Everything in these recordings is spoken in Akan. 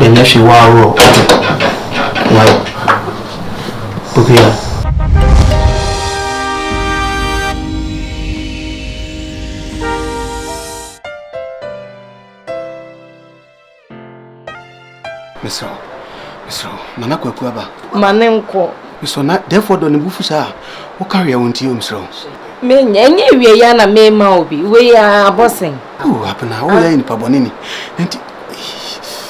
the next wow. Wow. Okay. Miso, Nana Kwaku aba. Manenko. Miso na therefore don't bufu sa. Wo carry won't you miso. Me nyenye wie ya na me ma obi. We ya abosen. Oh, hapana. O ya ni pabonini. Enti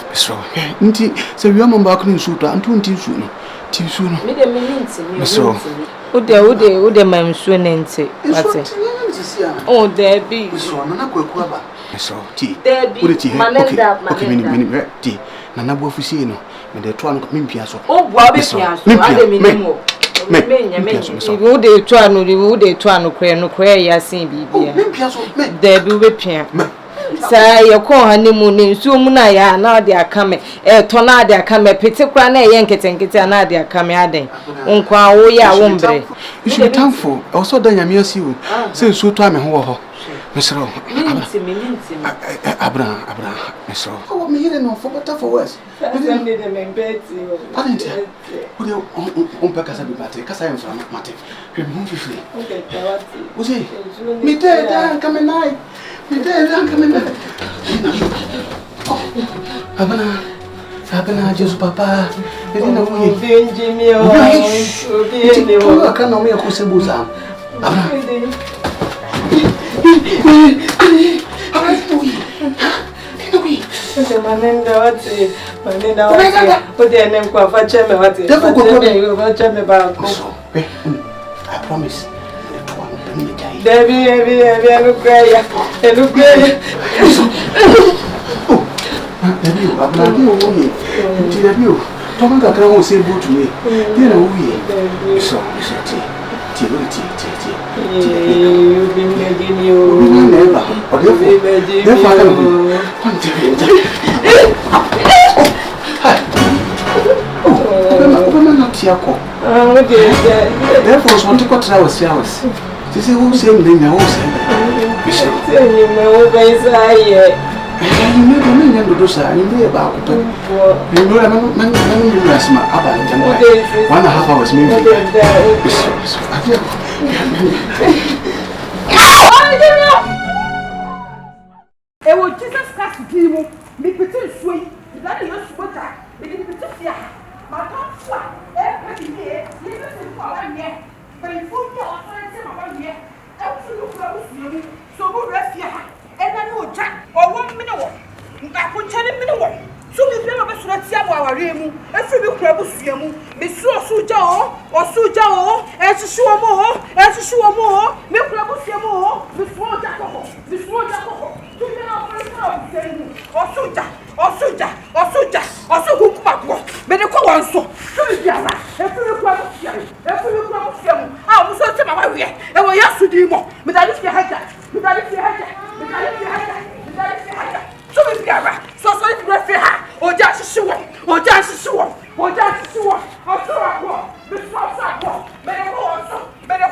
miso. Enti se wi amamba akunu nsu to antu nti nsu no. Ti nsu no. Me de me nti me. Miso. Ode ma nsu ne nti. Ate. Oh, Debbie. Miso Nana Kwaku aba. Miso ti. Debbie. Manenda. Okay, mini ti. Nana bofusie no. Me de to anu me mpia so. O bua be pia so. Ade me nimo. Me de to anu kre no kre ya sin bibia. Me mpia so. Debbie we pia. Sa ye ko hanimu ni nsu mu na ya na de aka me to na de aka me pete kra na ye nketenkete na de aka me aden nkwa wo ya wo mbre you should be thankful also dan yame asi wo se nsu to ame ho ho mesro abra mesro oh me here no for better for worse me de me beti adenti wo de on pe kasa bi mate kasa yem fra mate hwe me ho fifiri okay tawati wo se me de dan come night me de dan come night Abana Jesus papa edina wo ye benjimi o obi o Akan no me ko sebuza abana manenda wati o de nem kwa fa cheme wati defo ko fa cheme ba ko I promise Debbie anu kreya Debbie abana ki o wo ye ti Debbie o to man ka kra ho se botu ye ti na wo ye so ti you been making you never or therefore I therefore so want to cut hours this is who say me na who say you know be you never know do sa you know about you know man asma aba njan 1.5 hours maybe Ewo Jesus Christ dimu mi pitin suyi that is not spota mi pitin sia ma don fwa pe bi e ni se fwa wa nie pe fu yo authority ma wa nie e fu lu fwa usu so bu refia ha e na no ja owo mi ne wo nka ku chani mi ne wo so mi bi ma be sura tia bo aware mu e fi bi kura bu sua mu mi su osuja o e susu o mo mi kura bu sua mo mi su oja ko Osuja kukuba bede ko wonso so biara efiri kwa mu ah muso te ma wawe e wo yasu di mo me dali fi haja so biara so ti refi ha oja sisi wo otura ko me so ko bede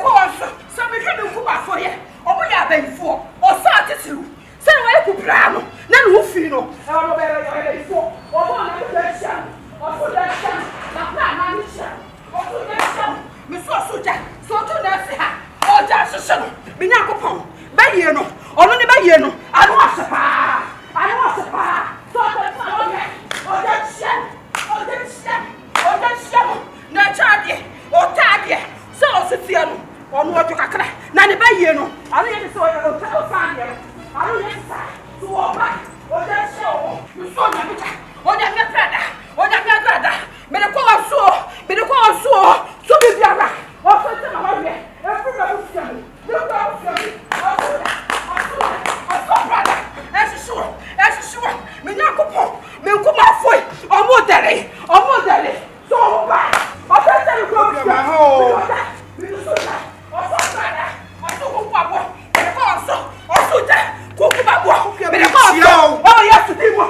ko wonso so me hwe me kuba fo ye omo ya benfo o sa tetiru se wa ku brano na no fi no e wo be re fo o mo na be sia o so da sia na plan na ni sia o so da sia me so ja so to na se ha o ja sese no me nya ko pon ba ye no ono ne ba ye no anu asepa so ta na o ja sia na chade o tade so o se tia no ono o to kakra na ne ba ye no anu ye so o fa ne anu ye sa so o ba o ja sia o so na me oja me prada me de ko so so be biara o so te na wa ye e fu ba bu sia me de ko sia me o so prada e su me nya ko po me ko ma foi o mo dere so o ba o so te ko sia me so ta o so prada o so ko pa bo me de ko so o so te ko pa bo me de ko so o ya su di mo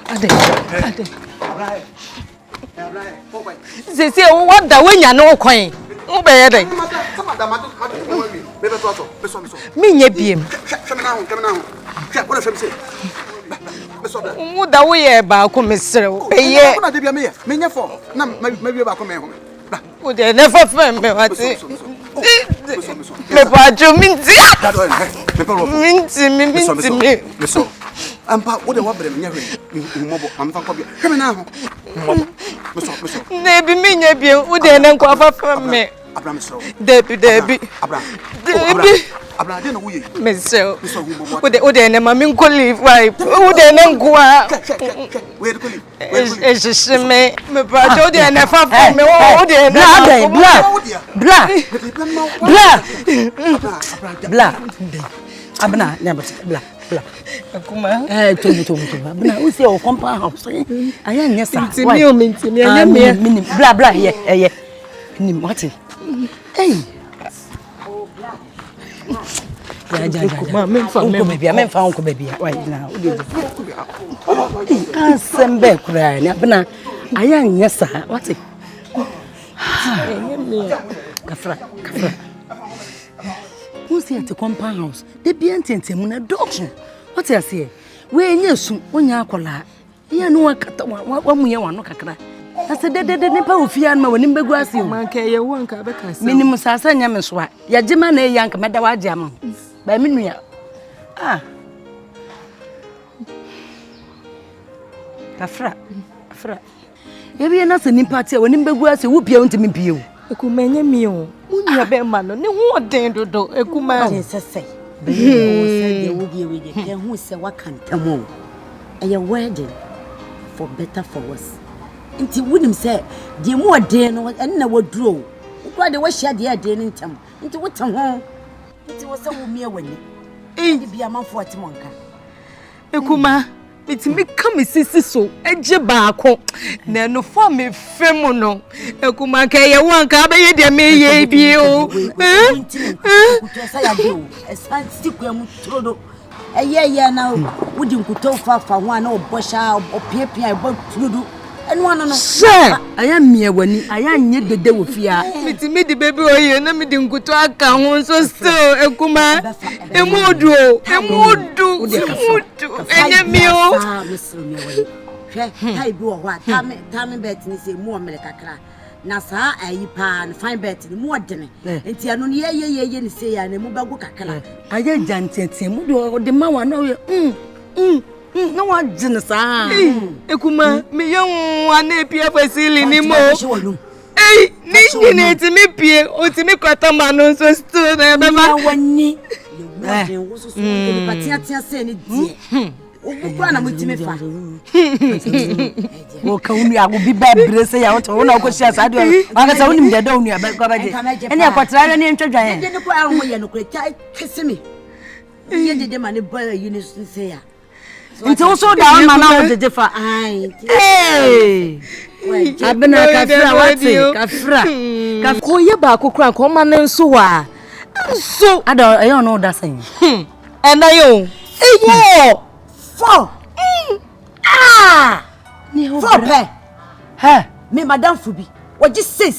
Ade. Sisi what da we nya no kwan. Wo be ye den. Me nya biem. Wo da we ye ba ko mesre wo. Eye. Na de bia me ye. Me nya fo. Na ma bi ba ko me ho. Wo de never fem me wati. Me pa jo minti. Me so. Ampa wo de wa bre me nya hwe. Mmobo am fa ko bia. Hwe me na ho. Me so. Na bi me nya biem. Wo de ne nkwa fa fem me. Abraham so. Debi. Abraham de no wo ye. Me so. Wo de ne ma me nko live wife. Wo de ne nkwa. We de ko live. Me pa jo de ne fa fem me. Wo de ne bla abna nyabot bla Akuma tumu abna usi o compound house aya nyesa Mintimi anya me bla ye ni mati Akuma me fa onko bebia why na odi kan sembe kura ni abna aya nyesa wati kafra Who's here to compound house? They be ententemu na doctor. What you say? We nyesu onya akola. Ye no akata wa muye wano kakra. I said de nipa ofia ma wani mbegu ase o. Man ka ye won ka be ka se. Minim sasa nya me so a. Ya gema na eya nka meda wa agya ma. Ba me nua. Kafra. Ye bi na se nipa tie wani mbegu ase wo pia untimi pie o. Akuma nya mi o. Munya be ma no ne ho den dodo akuma. Sese. Be o se de wo bi we de ke hu se wakantamo. Eye wedding for better for worse. Nti wunim se de mu ode no en na waduro. Wo de wo hia de ade ni ntam. Nti wo tan ho. Nti wo se wo mie wani. De bia manfo atimonka. Akuma bitimi kam sisi so eje baako na no for me femu no akuma ka ye won ka be ye de me ye bi o kutosa ya do Asante kwam trodo eye na wudi nkuto fa ho na obosha opiepia ebo trodo enu ano no aya mie wani aya nye dede wo fia bitimi di baby oye na mi di nkuto aka ho so akuma emudu enye mi o hai bi wo ho tame bet ni se mu omele kakra na saa ayi pa na fine bet ni mu odene enti anu ni ye ni se ya na mu bagu kakra aya jantete mu de ma wa na no wa jin saa akuma mi yon ana pia fasili ni mo ni ni ti mi pie o ti mi kwata ma no so sto na be ma wani wo so ni patia se ni die Ukwa na mutime fa. Wo ka unu agu bi ba brese ya woto wona ko sia sa de aka sa unim de da unu ya ba baje ene akwatra ne ntwadwan ye de ko a ho ye no ko ta kesimi ye de ma ne ba uni se ya nti wo so da ma na wo de fa ai abena kafra wati kafra ko ye ba kokura ko ma ne nso wa so ada e no da san ena yo yo 4 ni ho 4 pe me madam fubi oji 6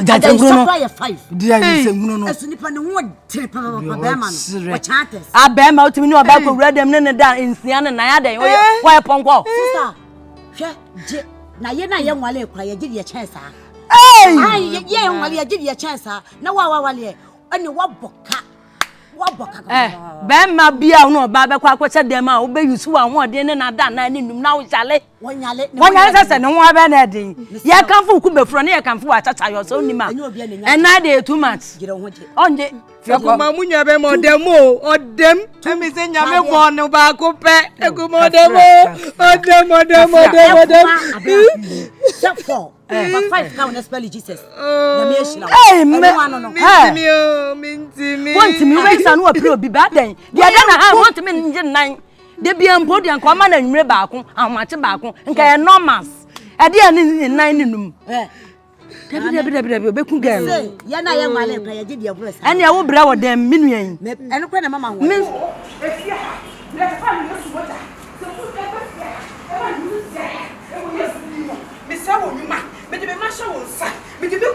Jaja ngro no 5 dia ni se ngro no esu nipa ne ho tere pa ba ma no o chantes aba ma otimi ni oba ko wura dem ne da nsia ne na ya den wo ponko sister hwe je na ye nwale kwa ye gidi ye chansa ye nwale ye gidi ye chansa na wa wale ani waboka ma bia no ba be kwa kwacha dem a obe yusu wa ho de ne na da na ni num na wo jale wonyale sese ne ho aba na den ye kanfo ku befro ne ye kanfo wa chacha yo so ni ma and na dey too much onje akuma munya be mo dem odem emi se nyame gwo no ba ko pe akuma odem Chapter 5 count spell Jesus na me ehira mintimi want me we san wo pre obi ba den dia da na want me nje nan de bia mpo dia nko ma na nwure baako amache baako nka ye normal e dia ni nan ni num Debi obeku girl ye na ye nwale kwa ye dia bro sa ene wo bra wo dem minuan ene kwa na mama ho efia le fa ni yesu moja so fu e ba e ba ni se e wo yesu ni mo mi se wo nyuma me de be ma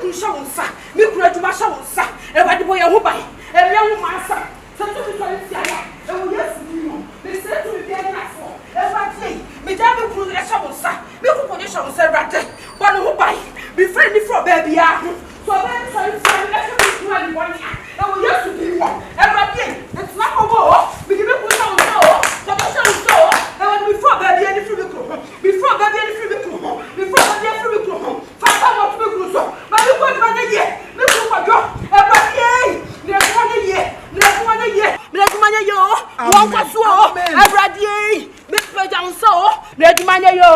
kunu shawunsa me kunu aduma shawunsa e wadi boye ho bai e me ho mansa so to be sorry tia ya e wo yesu ni no me say to be bia na fo e wadi me ja me kunu e shawunsa me kunu kunu shawunsa rade ba no ho bai be friend ni for baby ya so be sorry tia me e me kunu ani wani e wo yesu ni no e wadi it's not over me give me kunu shawunsa o so be shawunsa o e wadi before baby any free me kunu before baby any free me kunu before baby any free me kunu fata mo to me kunu so ma me ko di ma ye me kunu kwajo e wadi me ko na ye me aduma nye yo won kwaso o ebrade me peja nso o me aduma nye yo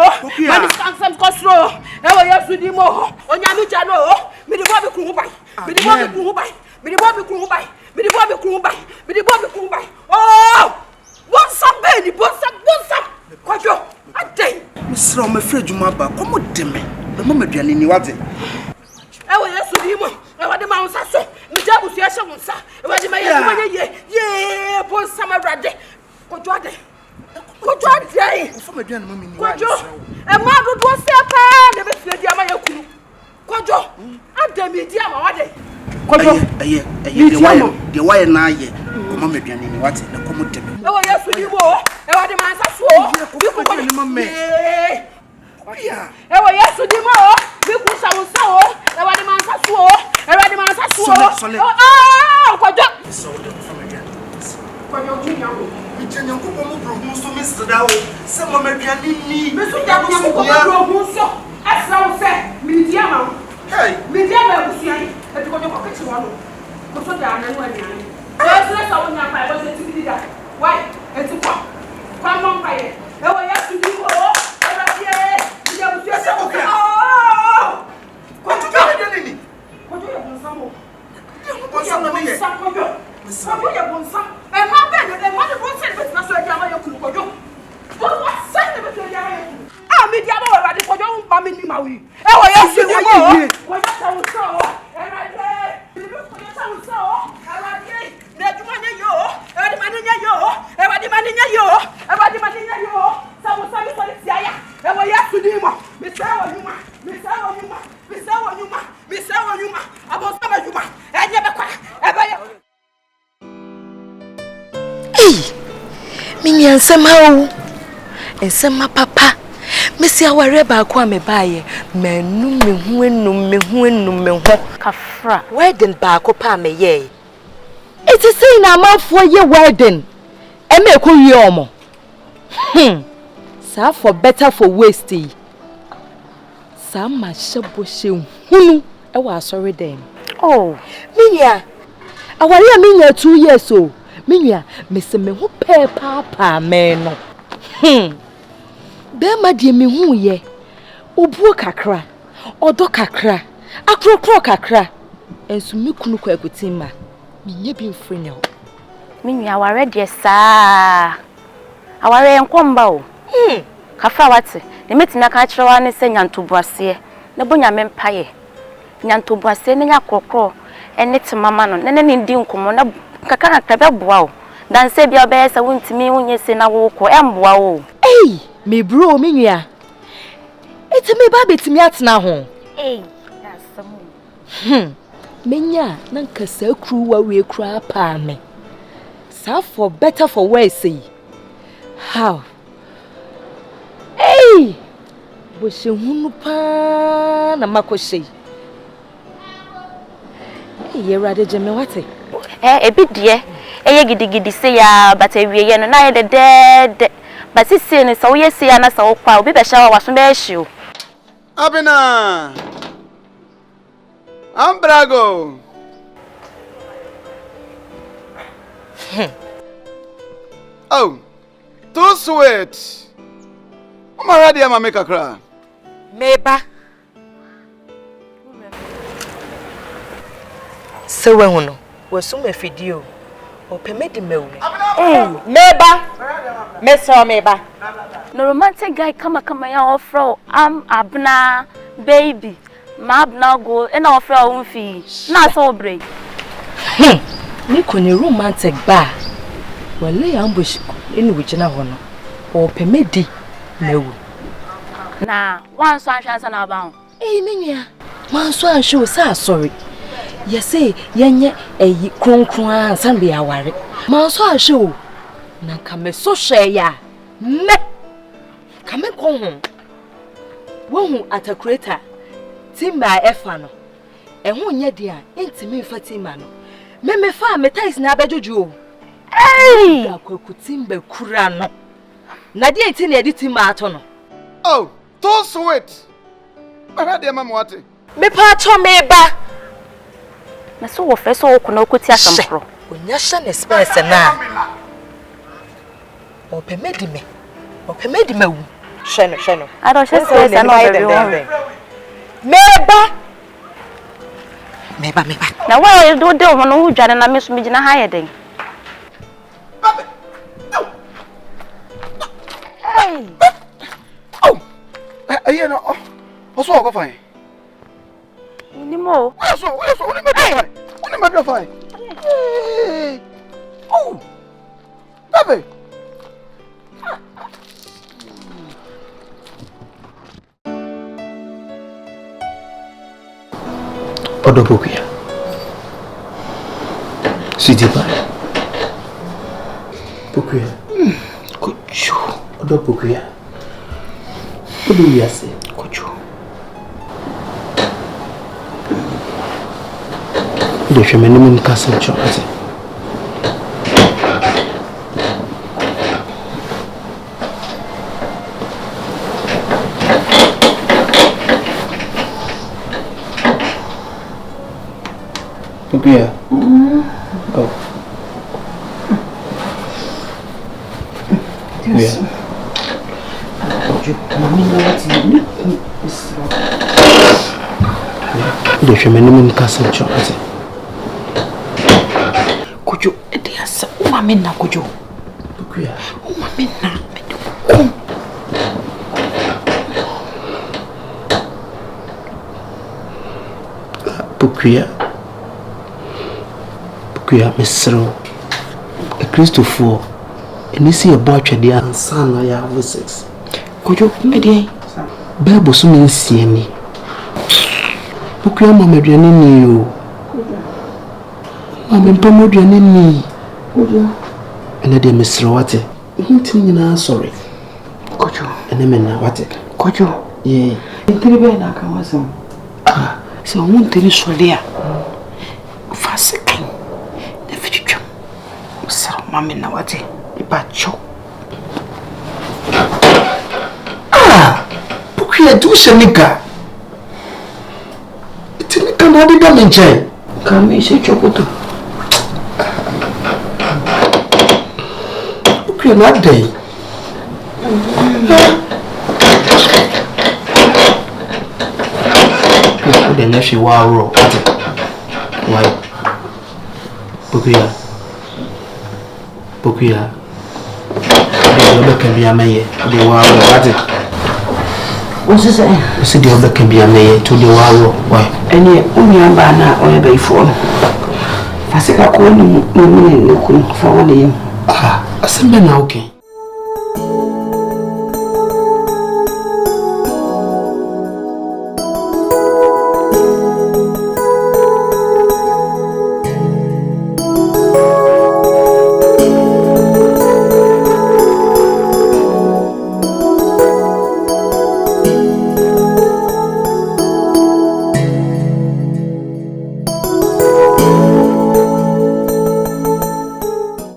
ma ni sansam kosro e wo yesu di mo onya mi ja no o me di bo be kunu bai me di bo be kunu bai me di bo be kunu bai me di bo be kunu bai me di bo be kunu bai oh won sambe ni bon sam kwajo adai misra me frɛ dwuma ba komo de me be mo maduane ni wate e wo yesu di mo e wo de ma nsa so me ja busu ya hye nsa e wo de ma yesu ma ye bon sam ebrade kwajo adai kwajo adai so maduane mo ni kwajo e ma dodo se pa na be fie di ama yakunu kwajo adai mi di ama wade kwajo aye de waye na aye komo maduane ni wate na komo de me e wo yesu di mo e wo de ma nsa so bi ko ni mo me e wo yesu di mo bi ku sa wo sa o e wo de ma nsa so e wo de ma nsa so ah kwajo so de ko maduane kwajo kinya wo Ijanya ko mo bro mo so Mr. Dawo se mo maduane ni me so ja ko mo bro mo so asra wo se mi di ama hey mi di ama busuan e ti ko ko kichi wo no ko so da na no aduane e so sa wo nya pa e bo se ti di da why e ti kwa mo pa ye e wo yesu di mo e ba tie mi ja busuan se ko ka ko tu ka de ni ko jo ye bonsamo bonsam na me ye Sabu ya bonsa. E ma be ne ma de bonsa ne betina so dia ma yakunu kojo. Bonsa se ne betina dia ma yakunu. Ah mi dia ma wa de kojo un pa mi ni ma wi. E wo yesu ni mo. Wo ya ta un so. E ra de. Ni be ko ya ta un so. E ra de. Ne juma ne yo. E wa de ma ne nya yo. E wa de ma ne nya yo. E wa de ma ne nya yo. Sabu sa mi so ni tia ya. E wo yesu ni mo. Mi sa wo nyuma. Mi sa wo nyuma. Mi sa wo nyuma. Mi sa wo nyuma. Abo sa ma nyuma. E nya be kwa. E ba ya Mini ansema ensema papa mesi aware ba ko amebaye menu mehu kafra wedding ba ko pa meye it is say na amafo ye wedding e me ko wi omo sa for better for waste sa ma shebo she hunu e wa asori dem oh minya aware minya 2 years o minya mese me hu pe papa me no be ma die me hu ye obuo kakra odo kakra akrokro kakra ensu mi kunu kwa akutima minye bi mfri ne ho minya aware de saa aware enkomba o kafa wate ne metimi aka kirewa ne se nyantobuase ne bonya me mpaye nyantobuase ne nya krokro ene te mama no ne ne ndi nkomo na kaka krabe boa o dan se bia be se wontimi wonye se na wo ko emboa o me bro me nua etimi ba betimi atena ho asam menya na nkasa kru wa we kra pa me sa for better for worse how bo se hunu pa na makose yerade jeme wate ebi de eye gidigidi se ya but awieye no na ye de but sisi ne so ye se ya na so kwa obi be sha wa so be hye Abina Ambrago Oh too sweet Mama ready am make a cry meba se we huno wasum afidio opemedi mewu meba meso meba no romantic guy kama ya offer am abna baby ma abna go e na offer o mfi na so break ni ko ni romantic ba wale ambush eni wigina ho no opemedi mewu na wan so ahwansa na ba ho menua Man so ansho sa sorry. Yese yenye eyi kronkron ansan be aware. Man so ansho na kame so hwe ya. Me kame ko ho. Wo hu ADOM timba efa no. Eho nye dia intimi mfa timba no. Me fa metais na abejojo. Hey! Kwaku timba kura no. Na dia enti na edi timba ato no. Oh, too sweet. I heard the mama what? Me pa to me ba. Na so wo fe so wo kuna okoti akampro. Onya sha na space na. Opemedi me wu. Sheno. I don't just say no everyone. Meba. Na wa you do de no hu dwane na me so me gina ha ye den. Hey. Oh. You know. Also go fine. Ni mo. So, only me fine. Hey. Oh. Baby. Odo Bukuya. Sweetie pie. Bukuya. Kocho. Odo Bukuya. Odo Yase. Kocho. Odo Shemeni Munkasa Chokaze. Bukuya. Oh. Yes. Odo Shemeni Munkasa Chokaze. Kojo ediasa mama na kojo. Bukuya. Mama na. Bukuya mesro a Christopher enisi e bo atwede ansa na ya have sex Kojo edie Bible so mensie ni Bukuya mama aduane ni o mama mpam aduane ni Kojo ene de mesro wate hinti nyina sorry Kojo ene menna wate Kojo ye intiri be na kan wasam so won tiri sole a fasikin da fichu sar mama na wate ibacho Bukuya do senika tinika na de da menche kame se chokoto Bukuya na dey the next wow why Bukuya the other can be a mayor the wow what what's this say the other can be a mayor to the wow why any unyamba na oyebe ifo fasika ko ni mu ni ku fa wale asembe na okay